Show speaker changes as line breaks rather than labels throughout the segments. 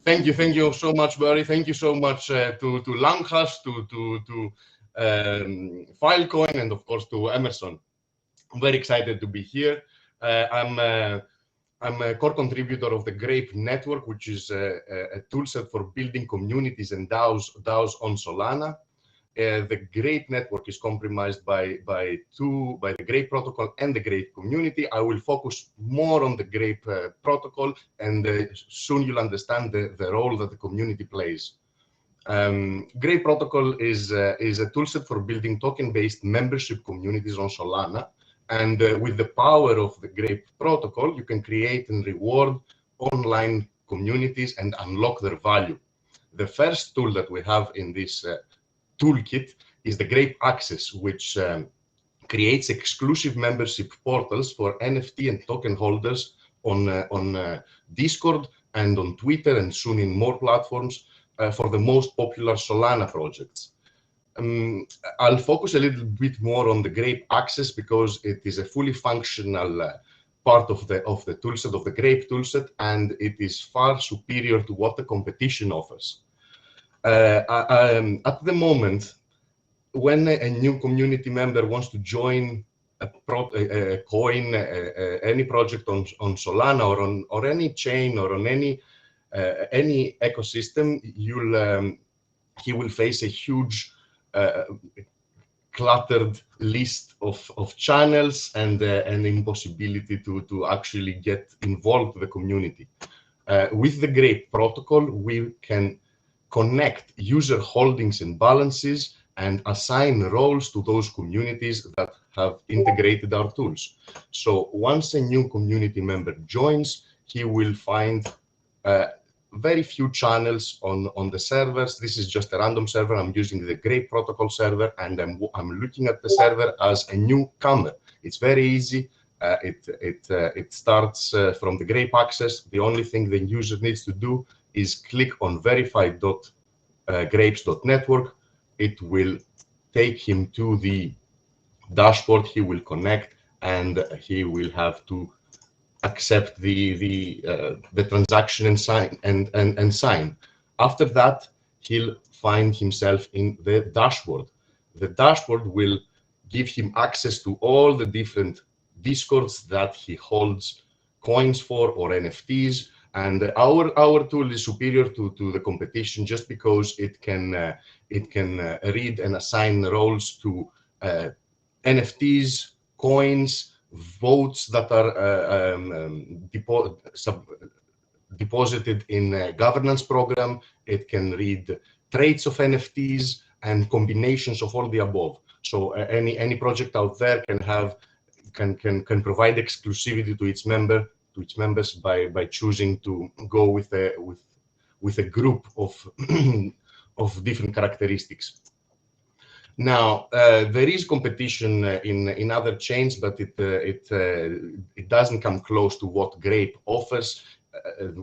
Thank you so much, Barry. Thank you so much to LongHash, to Filecoin, and of course to Emerson. I'm very excited to be here. I'm a core contributor of the Grape Network, which is a toolset for building communities and DAOs on Solana. The Grape Network is comprised by the Grape Protocol and the Grape community. I will focus more on the Grape Protocol, and soon you'll understand the role that the community plays. Grape Protocol is a toolset for building token-based membership communities on Solana. And with the power of the Grape Protocol, you can create and reward online communities and unlock their value. The first tool that we have in this toolkit is the Grape Access, which creates exclusive membership portals for NFT and token holders on Discord and on Twitter, and soon in more platforms for the most popular Solana projects. I'll focus a little bit more on the Grape Access because it is a fully functional part of the toolset, of the Grape toolset, and it is far superior to what the competition offers. At the moment, when a new community member wants to join a coin, any project on Solana or any chain or on any ecosystem, he will face a huge cluttered list of channels and an impossibility to actually get involved with the community. With the Grape Protocol, we can connect user holdings and balances and assign roles to those communities that have integrated our tools. So once a new community member joins, he will find very few channels on the servers. This is just a random server. I'm using the Grape Protocol server, and I'm looking at the server as a newcomer. It's very easy. It starts from the Grape Access. The only thing the user needs to do is click on verify.grapes.network. It will take him to the dashboard. He will connect, and he will have to accept the transaction and sign. After that, he'll find himself in the dashboard. The dashboard will give him access to all the different discords that he holds coins for or NFTs. And our tool is superior to the competition just because it can read and assign roles to NFTs, coins, votes that are deposited in a governance program. It can read traits of NFTs and combinations of all the above. So any project out there can provide exclusivity to its members by choosing to go with a group of of different characteristics. Now, there is competition in other chains, but it doesn't come close to what Grape offers.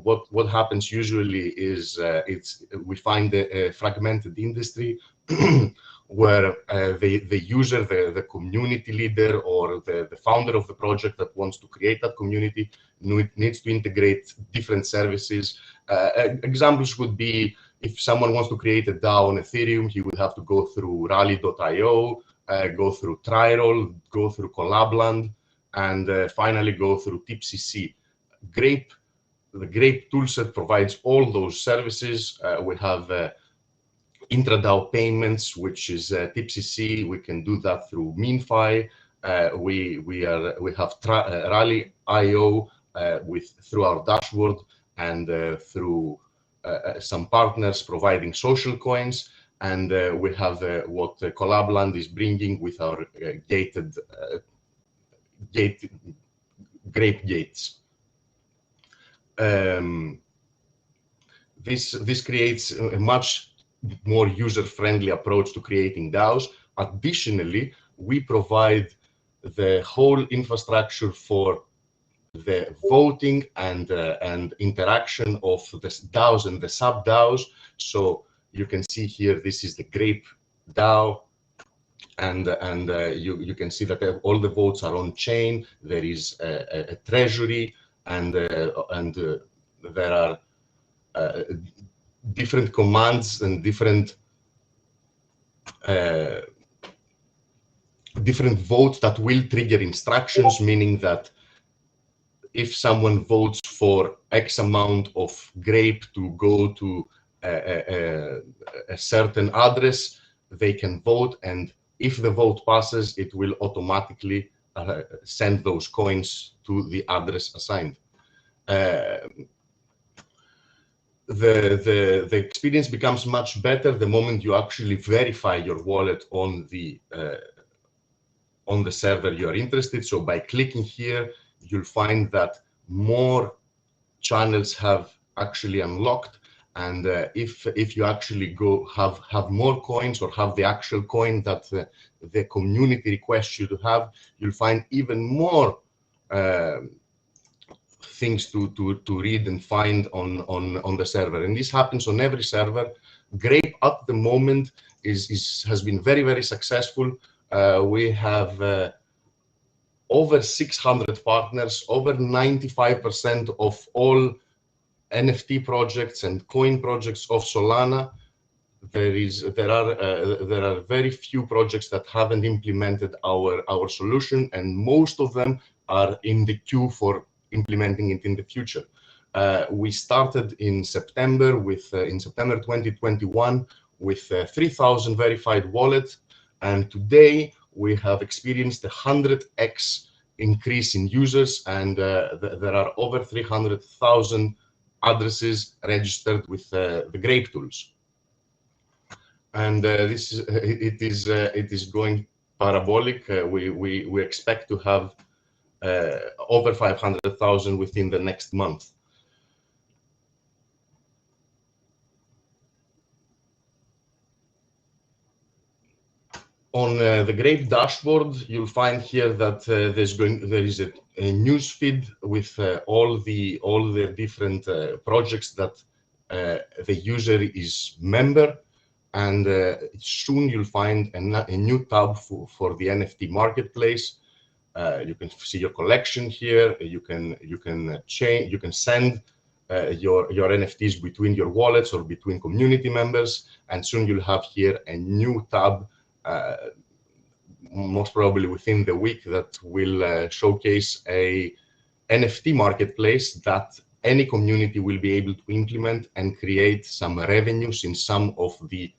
What happens usually is we find a fragmented industry where the user, the community leader, or the founder of the project that wants to create that community needs to integrate different services. Examples would be, if someone wants to create a DAO on Ethereum, he would have to go through Rally.io, go through Triroll, go through Collabland, and finally go through TipCC. The Grape toolset provides all those services. We have intra-DAO payments, which is TipCC. We can do that through MinFi. We have Rally.io through our dashboard, and through some partners providing social coins, and we have what Collabland is bringing with our gated Grape gates. This creates a much more user-friendly approach to creating DAOs. Additionally, we provide the whole infrastructure for the voting and interaction of the DAOs and the sub-DAOs. So you can see here, this is the Grape DAO, and you can see that all the votes are on chain. There is a treasury, and there are different commands and different votes that will trigger instructions, meaning that if someone votes for X amount of Grape to go to a certain address, they can vote, and if the vote passes, it will automatically send those coins to the address assigned. The experience becomes much better the moment you actually verify your wallet on the server you are interested. So by clicking here, you'll find that more channels have actually unlocked, and if you actually go have more coins or have the actual coin that the community requests you to have, you'll find even more things to read and find on the server, and this happens on every server. Grape at the moment has been very successful. We have over 600 partners, over 95% of all NFT projects and coin projects of Solana. There are very few projects that haven't implemented our solution, and most of them are in the queue for implementing it in the future. We started in September 2021 with 3,000 verified wallets, and today we have experienced a 100x increase in users, and there are over 300,000 addresses registered with the Grape tools. And it is going parabolic. We expect to have over 500,000 within the next month. On the Grape dashboard, you'll find here that there is a news feed with all the different projects that the user is member, and soon you'll find a new tab for the NFT marketplace. You can see your collection here. You can send your NFTs between your wallets or between community members, and soon you'll have here a new tab, most probably within the week, that will showcase a NFT marketplace that any community will be able to implement and create some revenues in some of the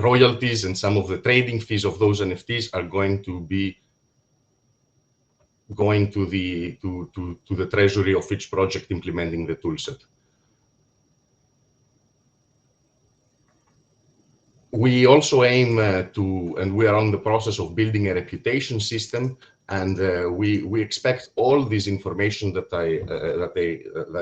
royalties, and some of the trading fees of those NFTs are going to be going to the treasury of each project implementing the toolset. We also aim and we are on the process of building a reputation system, and we expect all this information that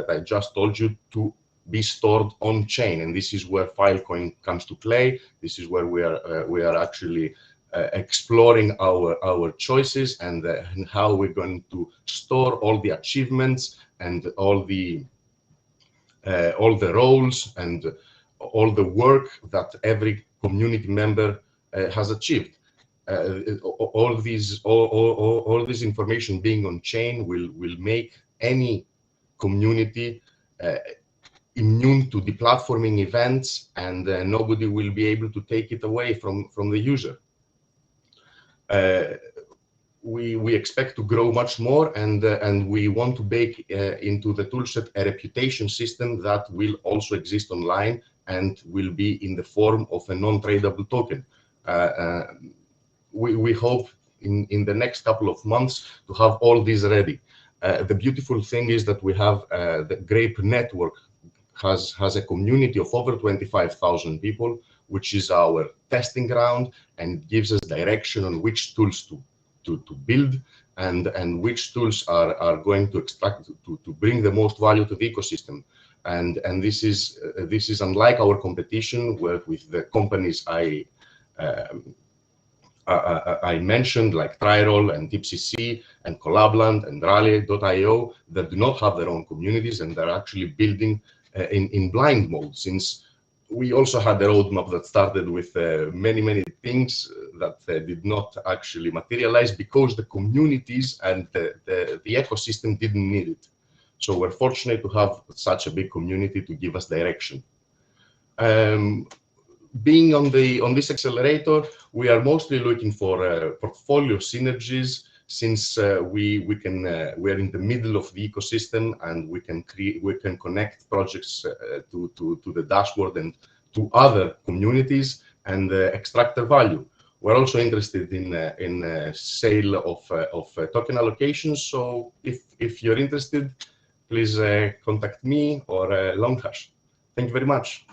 I just told you to be stored on chain, and this is where Filecoin comes to play. This is where we are actually exploring our choices and how we're going to store all the achievements and all the roles and all the work that every community member has achieved. All this information being on chain will make any community immune to deplatforming events, and nobody will be able to take it away from the user. We expect to grow much more, and we want to bake into the toolset a reputation system that will also exist online and will be in the form of a non-tradable token. We hope in the next couple of months to have all these ready. The beautiful thing is that we have the Grape network has a community of over 25,000 people, which is our testing ground and gives us direction on which tools to build and which tools are going to extract to bring the most value to the ecosystem. And this is unlike our competition, where with the companies I mentioned, like Tryroll and DeepCC and Collabland and Rally.io, that do not have their own communities and they're actually building in blind mode, since we also had a roadmap that started with many things that did not actually materialize because the communities and the ecosystem didn't need it. So we're fortunate to have such a big community to give us direction. Being on this accelerator, we are mostly looking for portfolio synergies, since we are in the middle of the ecosystem, and we can connect projects to the dashboard and to other communities and extract their value. We're also interested in sale of token allocations. So if you're interested, please contact me or LongHash. Thank you very much.